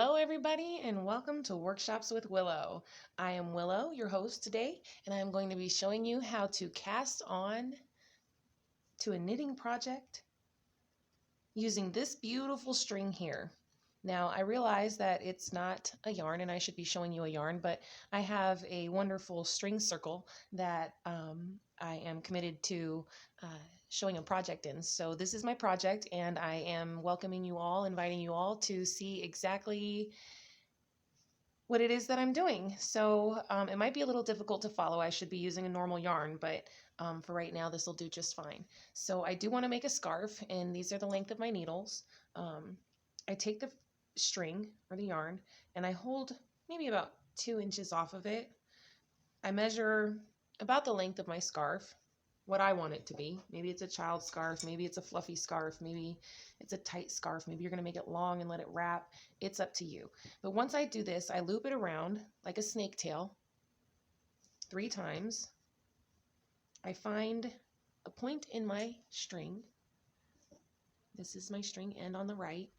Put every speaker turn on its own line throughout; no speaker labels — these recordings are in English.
Hello, everybody, and welcome to Workshops with Willow. I am Willow, your host today, and I am going to be showing you how to cast on to a knitting project using this beautiful string here. Now, I realize that it's not a yarn, and I should be showing you a yarn, but I have a wonderful string circle that I am committed to showing a project in. So this is my project, and I am welcoming you all, inviting you all to see exactly what it is that I'm doing. So it might be a little difficult to follow. I should be using a normal yarn, but for right now, this will do just fine. So I do want to make a scarf, and these are the length of my needles. I take the string or the yarn, and I hold maybe about 2 inches off of it. I measure about the length of my scarf, what I want it to be. Maybe it's a child scarf, maybe it's a fluffy scarf, maybe it's a tight scarf, maybe you're going to make it long and let it wrap. It's up to you. But once I do this, I loop it around like a snake tail 3 times. I find a point in my string. This is my string end on the right.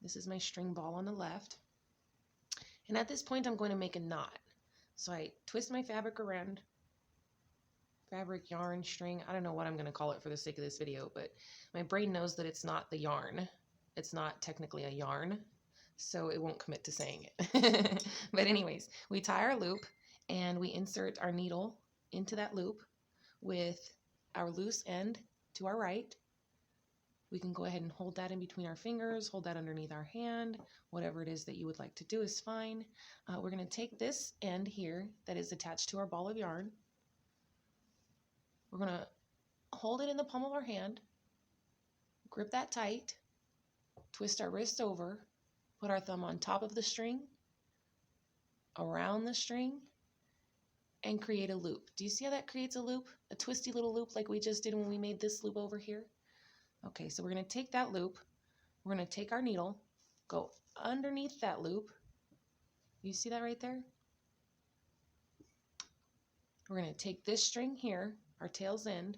This is my string ball on the left. And at this point, I'm going to make a knot. So I twist my fabric around. Fabric, yarn, string, I don't know what I'm going to call it for the sake of this video, but my brain knows that it's not the yarn. It's not technically a yarn, so it won't commit to saying it. But anyways, we tie our loop and we insert our needle into that loop with our loose end to our right. We can go ahead and hold that in between our fingers, hold that underneath our hand, whatever it is that you would like to do is fine. We're going to take this end here that is attached to our ball of yarn. We're going to hold it in the palm of our hand, grip that tight, twist our wrist over, put our thumb on top of the string, around the string, and create a loop. Do you see how that creates a loop? A twisty little loop like we just did when we made this loop over here? Okay, so we're going to take that loop, we're going to take our needle, go underneath that loop. You see that right there? We're going to take this string here, our tail's end.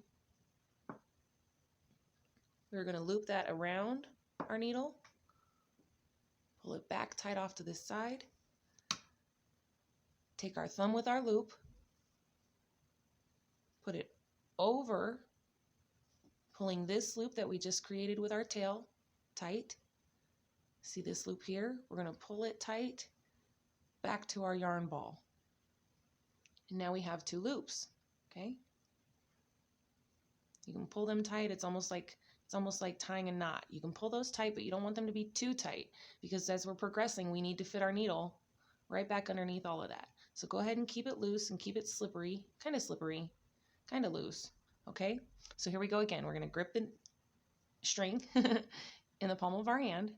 We're going to loop that around our needle, pull it back tight off to this side, take our thumb with our loop, put it over, pulling this loop that we just created with our tail tight. See this loop here? We're going to pull it tight back to our yarn ball. And now we have 2 loops, okay? You can pull them tight. It's almost like tying a knot. You can pull those tight, but you don't want them to be too tight because as we're progressing, we need to fit our needle right back underneath all of that. So go ahead and keep it loose and keep it slippery, kind of loose, okay? So here we go again. We're going to grip the string in the palm of our hand,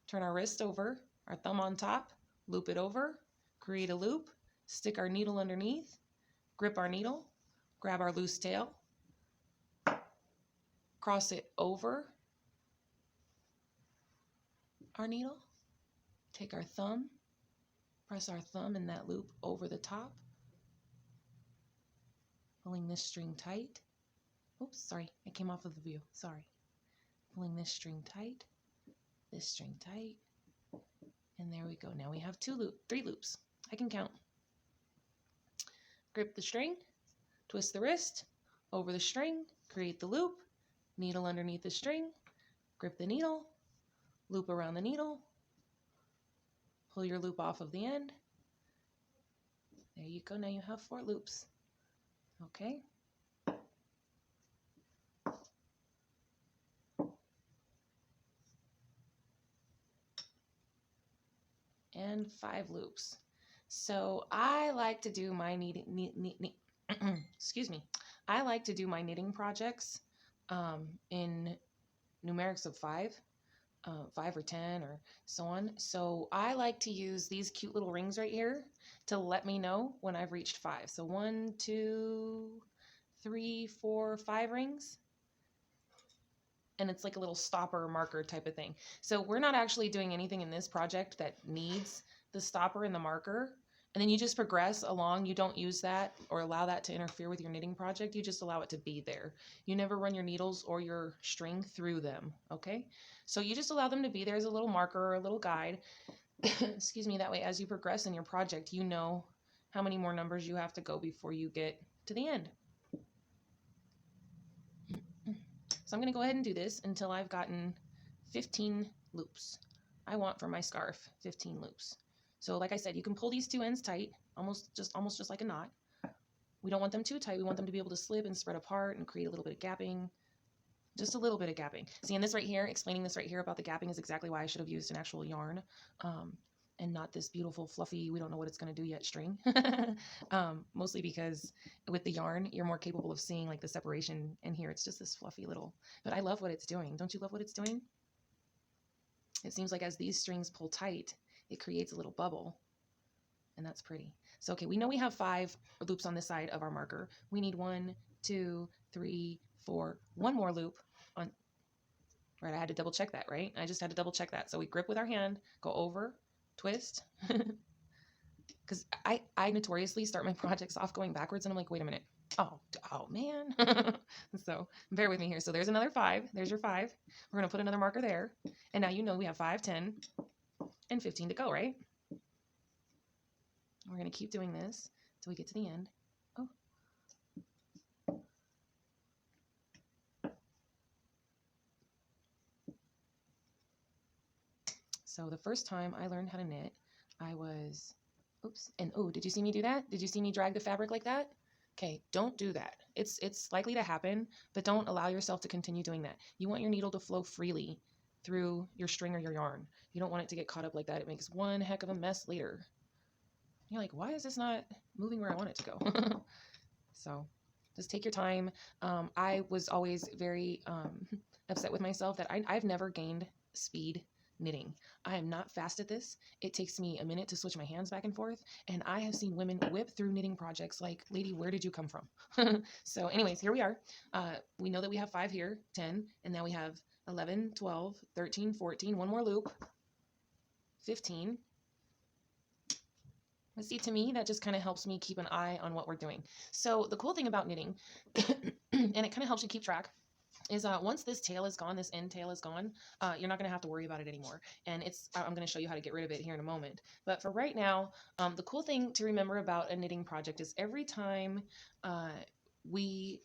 turn our wrist over, our thumb on top, loop it over, create a loop, stick our needle underneath, grip our needle, grab our loose tail, cross it over our needle, take our thumb, press our thumb in that loop over the top, pulling this string tight. Oops, sorry, I came off of the view, sorry. Pulling this string tight, and there we go. Now we have 3 loops. I can count. Grip the string, twist the wrist, over the string, create the loop, needle underneath the string, grip the needle, loop around the needle, pull your loop off of the end. There you go. Now you have 4 loops. Okay. And 5 loops. So I like to do my excuse me. I like to do my knitting projects in numerics of 5 or 10 or so on. So I like to use these cute little rings right here to let me know when I've reached 5. So 1, 2, 3, 4, 5 rings. And it's like a little stopper marker type of thing. So we're not actually doing anything in this project that needs the stopper and the marker. And then you just progress along. You don't use that or allow that to interfere with your knitting project. You just allow it to be there. You never run your needles or your string through them, okay? So you just allow them to be there as a little marker or a little guide. Excuse me, that way as you progress in your project, you know how many more numbers you have to go before you get to the end. So I'm going to go ahead and do this until I've gotten 15 loops. I want for my scarf 15 loops. So like I said, you can pull these two ends tight, almost just like a knot. We don't want them too tight. We want them to be able to slip and spread apart and create a little bit of gapping. Just a little bit of gapping. See, in this right here, explaining this right here about the gapping is exactly why I should have used an actual yarn and not this beautiful, fluffy, we don't know what it's going to do yet string. Mostly because with the yarn, you're more capable of seeing like the separation, and here it's just this fluffy little, but I love what it's doing. Don't you love what it's doing? It seems like as these strings pull tight, it creates a little bubble, and that's pretty. So, okay, we know we have 5 loops on this side of our marker. We need 1, 2, 3, 4, one more loop on, right? I had to double check that, right? I just had to double check that. So we grip with our hand, go over, twist, because I notoriously start my projects off going backwards, and I'm like, wait a minute. Oh man. So bear with me here. So there's another 5. There's your 5. We're going to put another marker there. And now you know we have 5, 10, and 15 to go, right? We're going to keep doing this till we get to the end. Oh. So the first time I learned how to knit, I was, oops, and oh, did you see me do that? Did you see me drag the fabric like that? Okay, don't do that. It's likely to happen, but don't allow yourself to continue doing that. You want your needle to flow freely through your string or your yarn. You don't want it to get caught up like that. It makes one heck of a mess later. You're like, why is this not moving where I want it to go? So just take your time. I was always very upset with myself that I've never gained speed knitting. I am not fast at this. It takes me a minute to switch my hands back and forth, and I have seen women whip through knitting projects like, lady, where did you come from? So anyways, here we are. We know that we have 5 here, 10, and now we have 11, 12, 13, 14, one more loop, 15. But see, to me, that just kind of helps me keep an eye on what we're doing. So the cool thing about knitting, and it kind of helps you keep track, is once this tail is gone, this end tail is gone, you're not going to have to worry about it anymore. And I'm going to show you how to get rid of it here in a moment. But for right now, the cool thing to remember about a knitting project is every time we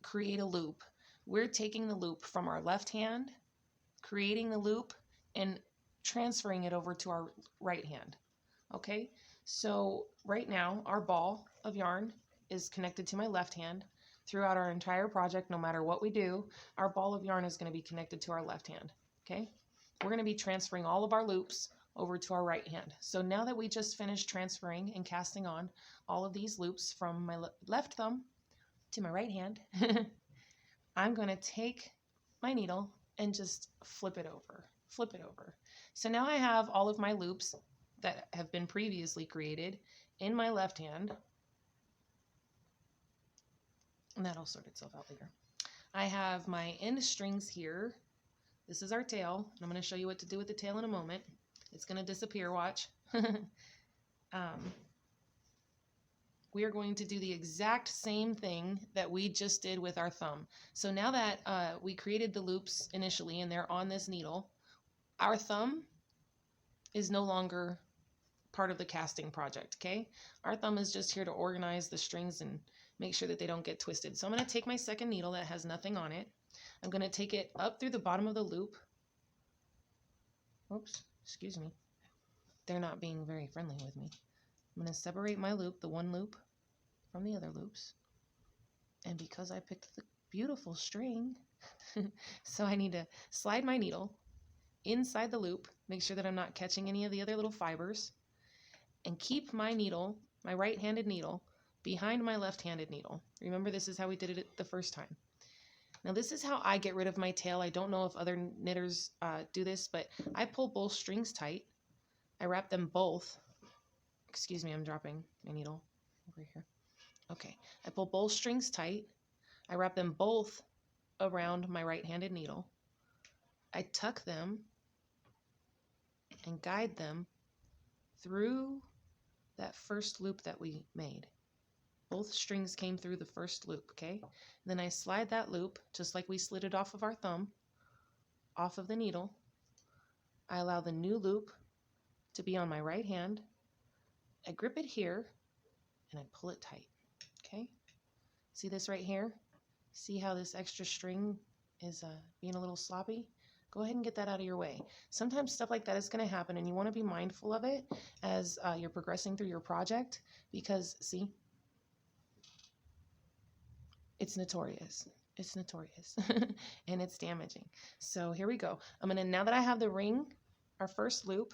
create a loop, we're taking the loop from our left hand, creating the loop, and transferring it over to our right hand. Okay, so right now our ball of yarn is connected to my left hand. Throughout our entire project, no matter what we do, our ball of yarn is going to be connected to our left hand. Okay, we're going to be transferring all of our loops over to our right hand. So now that we just finished transferring and casting on all of these loops from my left thumb to my right hand, I'm going to take my needle and just flip it over. So now I have all of my loops that have been previously created in my left hand, and that'll sort itself out later. I have my end strings here. This is our tail, and I'm going to show you what to do with the tail in a moment. It's going to disappear, watch. We are going to do the exact same thing that we just did with our thumb. So now that we created the loops initially and they're on this needle, our thumb is no longer part of the casting project, okay? Our thumb is just here to organize the strings and make sure that they don't get twisted. So I'm going to take my second needle that has nothing on it. I'm going to take it up through the bottom of the loop. Oops, excuse me. They're not being very friendly with me. I'm going to separate my loop, the one loop, from the other loops. And because I picked the beautiful string, so I need to slide my needle inside the loop, make sure that I'm not catching any of the other little fibers, and keep my needle, my right-handed needle, behind my left-handed needle. Remember, this is how we did it the first time. Now, this is how I get rid of my tail. I don't know if other knitters do this, but I pull both strings tight. I wrap them both. Excuse me, I'm dropping my needle over here. Okay, I pull both strings tight. I wrap them both around my right-handed needle. I tuck them and guide them through that first loop that we made. Both strings came through the first loop, okay? Then I slide that loop, just like we slid it off of our thumb, off of the needle. I allow the new loop to be on my right hand. I grip it here and I pull it tight. Okay, see this right here? See how this extra string is being a little sloppy? Go ahead and get that out of your way. Sometimes stuff like that is going to happen, and you want to be mindful of it as you're progressing through your project, because see, it's notorious. It's notorious and it's damaging. So here we go. I'm going to, now that I have the ring, our first loop,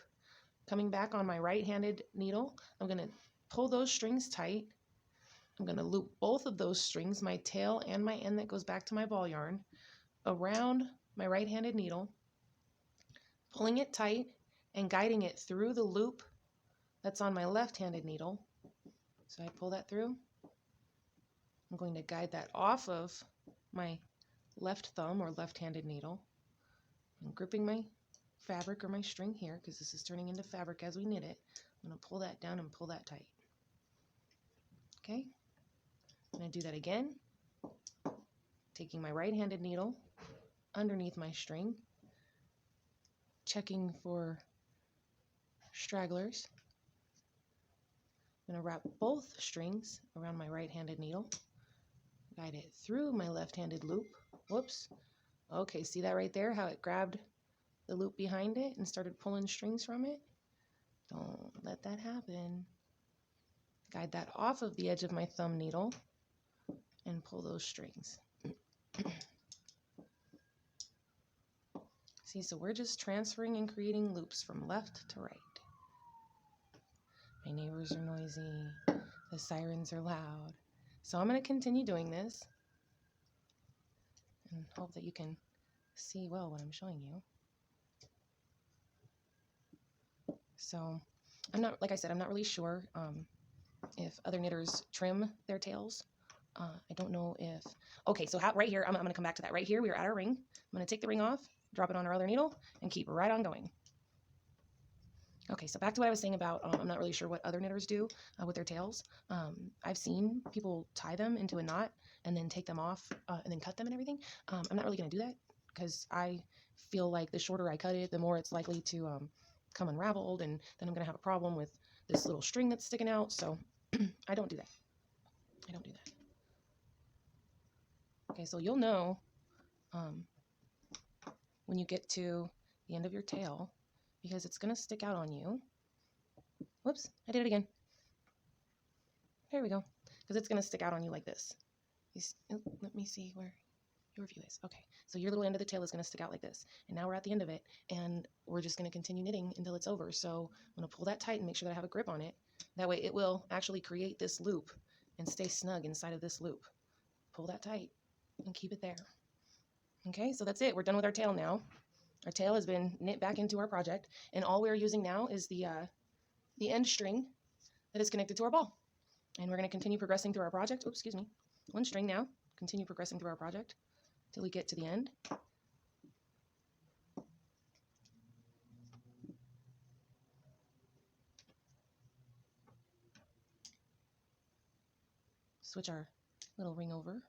coming back on my right-handed needle, I'm going to pull those strings tight. I'm going to loop both of those strings, my tail and my end that goes back to my ball yarn, around my right-handed needle, pulling it tight and guiding it through the loop that's on my left-handed needle. So I pull that through. I'm going to guide that off of my left thumb or left-handed needle. I'm gripping my fabric or my string here because this is turning into fabric as we knit it. I'm going to pull that down and pull that tight. Okay, I'm going to do that again, taking my right-handed needle underneath my string, checking for stragglers. I'm going to wrap both strings around my right-handed needle, guide it through my left-handed loop. Whoops. Okay, see that right there, how it grabbed the loop behind it and started pulling strings from it? Don't let that happen. Guide that off of the edge of my thumb needle and pull those strings. See, so we're just transferring and creating loops from left to right. My neighbors are noisy, the sirens are loud. So I'm going to continue doing this and hope that you can see well what I'm showing you. So I'm not, like I said, I'm not really sure if other knitters trim their tails. I don't know if, okay, so how, right here, I'm going to come back to that. Right here, we are at our ring. I'm going to take the ring off, drop it on our other needle, and keep right on going. Okay, so back to what I was saying about, I'm not really sure what other knitters do with their tails. I've seen people tie them into a knot and then take them off and then cut them and everything. I'm not really going to do that because I feel like the shorter I cut it, the more it's likely to come unraveled, and then I'm going to have a problem with this little string that's sticking out. So I don't do that. I don't do that. Okay, so you'll know when you get to the end of your tail, because it's going to stick out on you. Whoops, I did it again. There we go. Because it's going to stick out on you like this. Let me see where your view is. Okay, so your little end of the tail is going to stick out like this. And now we're at the end of it, and we're just going to continue knitting until it's over. So I'm going to pull that tight and make sure that I have a grip on it. That way it will actually create this loop and stay snug inside of this loop. Pull that tight and keep it there. Okay, so that's it. We're done with our tail now. Our tail has been knit back into our project, and all we're using now is the end string that is connected to our ball. And we're going to continue progressing through our project. Oops, excuse me. One string now. Continue progressing through our project till we get to the end. Switch our little ring over.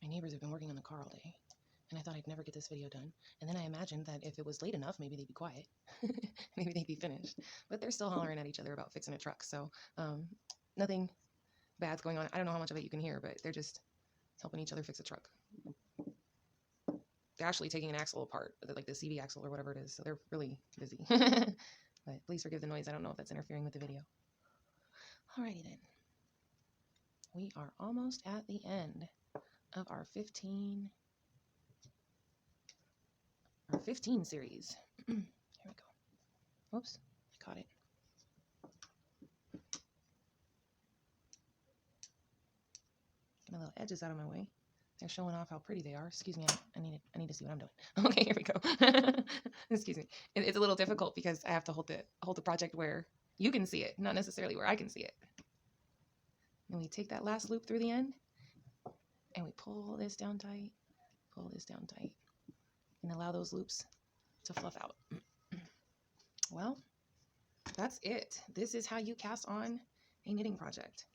My neighbors have been working on the car all day, and I thought I'd never get this video done. And then I imagined that if it was late enough, maybe they'd be quiet. Maybe they'd be finished. But they're still hollering at each other about fixing a truck, so nothing bad's going on. I don't know how much of it you can hear, but they're just helping each other fix a truck. They're actually taking an axle apart, like the CV axle or whatever it is, so they're really busy. But please forgive the noise. I don't know if that's interfering with the video. Alrighty then. We are almost at the end of our 15 series. Here we go. Oops, I caught it. Get my little edges out of my way. They're showing off how pretty they are. Excuse me, I need to see what I'm doing. Okay, here we go. Excuse me. It's a little difficult because I have to hold the project where you can see it, not necessarily where I can see it. And we take that last loop through the end, and we pull this down tight, and allow those loops to fluff out. Well, that's it. This is how you cast on a knitting project.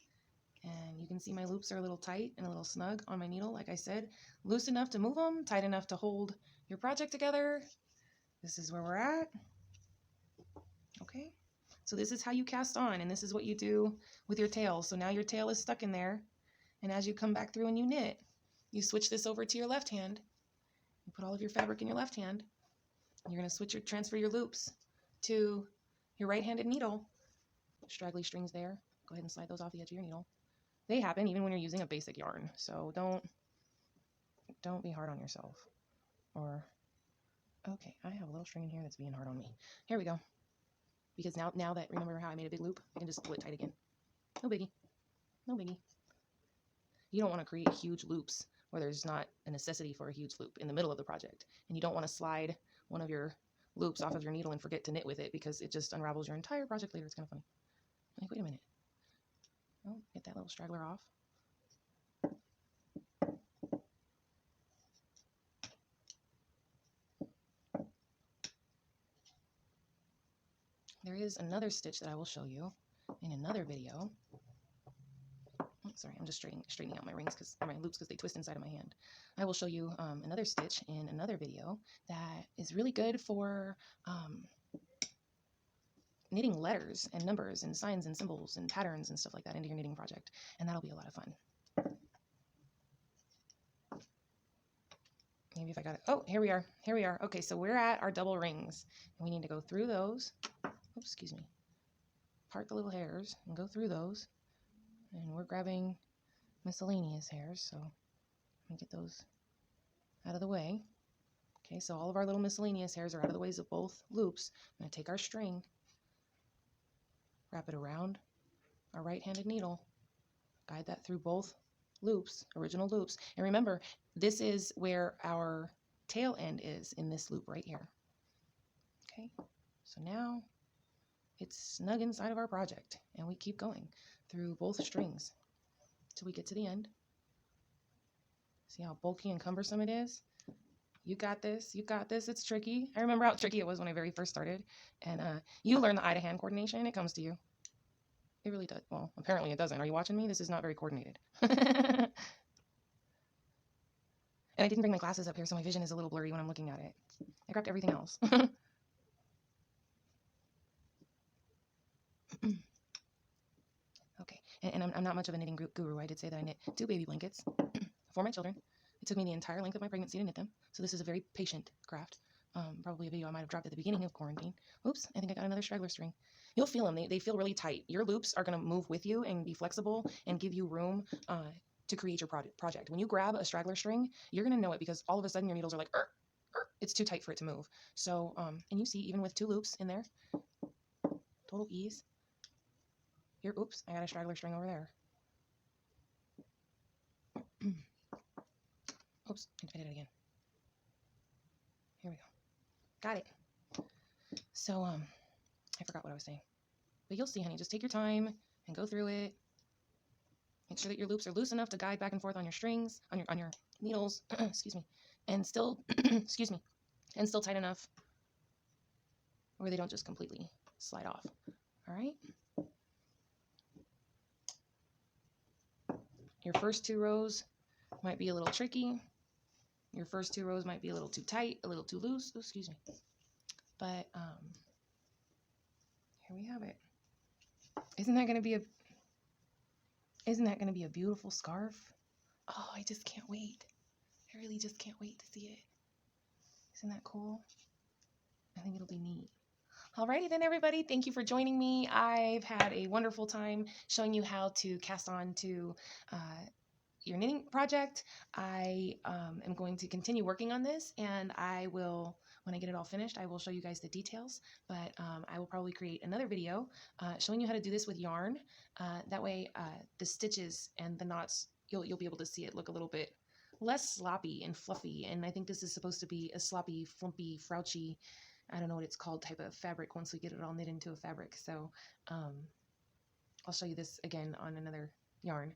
And you can see my loops are a little tight and a little snug on my needle. Like I said, loose enough to move them, tight enough to hold your project together. this is where we're at. Okay, so this is how you cast on, and this is what you do with your tail. So now your tail is stuck in there, and as you come back through and you knit, you switch this over to your left hand. You put all of your fabric in your left hand. You're going to transfer your loops to your right-handed needle. Straggly strings there. Go ahead and slide those off the edge of your needle. They happen even when you're using a basic yarn, so don't be hard on yourself. Or, okay, I have a little string in here that's being hard on me. Here we go. Because now that, remember how I made a big loop? I can just pull it tight again. No biggie. No biggie. You don't want to create huge loops where there's not a necessity for a huge loop in the middle of the project. And you don't want to slide one of your loops off of your needle and forget to knit with it, because it just unravels your entire project later. It's kind of funny. Like, wait a minute. Oh, get that little straggler off. There is another stitch that I will show you in another video. Oh, sorry, I'm just straightening out my rings, my loops, because they twist inside of my hand. I will show you another stitch in another video that is really good for knitting letters and numbers and signs and symbols and patterns and stuff like that into your knitting project, and that'll be a lot of fun. Maybe if I got it. Oh, here we are. Here we are. Okay, so we're at our double rings, and we need to go through those. Oops, excuse me. Part the little hairs and go through those. And we're grabbing miscellaneous hairs, so let me get those out of the way. Okay, so all of our little miscellaneous hairs are out of the ways of both loops. I'm going to take our string, wrap it around our right-handed needle, guide that through both loops, original loops. And remember, this is where our tail end is in this loop right here. Okay, so now it's snug inside of our project, and we keep going through both strings till we get to the end. See how bulky and cumbersome it is? You got this. You got this. It's tricky. I remember how tricky it was when I very first started. And you learn the eye-to-hand coordination. It comes to you. It really does. Well, apparently it doesn't. Are you watching me? This is not very coordinated. And I didn't bring my glasses up here, so my vision is a little blurry when I'm looking at it. I grabbed everything else. Okay, and I'm not much of a knitting guru. I did say that I knit 2 baby blankets for my children. It took me the entire length of my pregnancy to knit them, so this is a very patient craft. Probably a video I might have dropped at the beginning of quarantine. Oops, I think I got another straggler string. You'll feel them. They feel really tight. Your loops are going to move with you and be flexible and give you room to create your project. When you grab a straggler string, you're going to know it, because all of a sudden your needles are like, it's too tight for it to move. So, and you see, even with 2 loops in there, total ease. Here, oops, I got a straggler string over there. Oops, I did it again. Here we go. Got it. So, I forgot what I was saying. But you'll see, honey. Just take your time and go through it. Make sure that your loops are loose enough to guide back and forth on your strings, on your needles, excuse me, and still, excuse me, and still tight enough where they don't just completely slide off. All right? Your first 2 rows might be a little tricky. Your first 2 rows might be a little too tight, a little too loose. Oh, excuse me. But here we have it. Isn't that going to be a beautiful scarf? Oh, I just can't wait. I really just can't wait to see it. Isn't that cool? I think it'll be neat. Alrighty then, everybody. Thank you for joining me. I've had a wonderful time showing you how to cast on to your knitting project. I am going to continue working on this, and I will, when I get it all finished, I will show you guys the details. But I will probably create another video showing you how to do this with yarn. That way, the stitches and the knots, you'll be able to see it look a little bit less sloppy and fluffy. And I think this is supposed to be a sloppy, flumpy, frouchy, I don't know what it's called, type of fabric once we get it all knit into a fabric. So I'll show you this again on another yarn.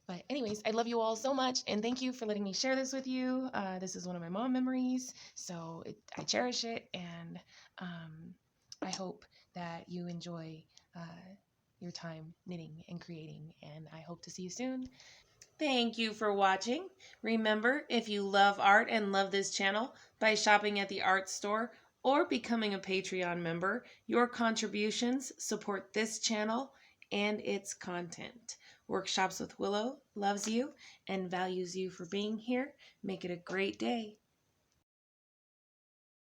But anyways, I love you all so much, and thank you for letting me share this with you. This is one of my mom memories, so I cherish it, and I hope that you enjoy your time knitting and creating, and I hope to see you soon. Thank you for watching. Remember, if you love art and love this channel, by shopping at the art store or becoming a Patreon member. Your contributions support this channel and its content. Workshops with Willow loves you and values you for being here. Make it a great day.